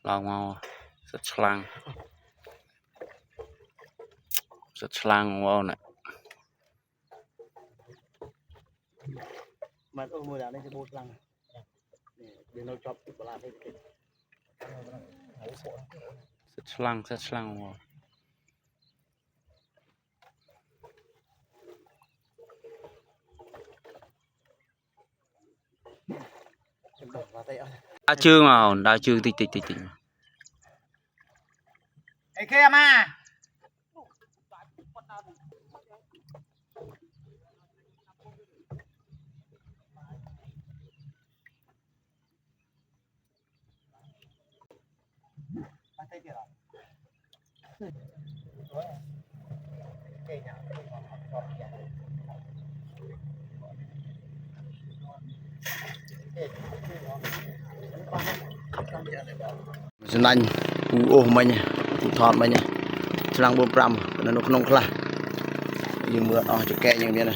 lòng màu rất slang wow này mà ôm mùi đá này thì bột lăng để nó chọc cái lá này rất slang wow đa chương tịch cái kia mà dân anh ô mình thọt mình trang bơm pram nó không khla nhưng mưa đó cho kẹ như thế này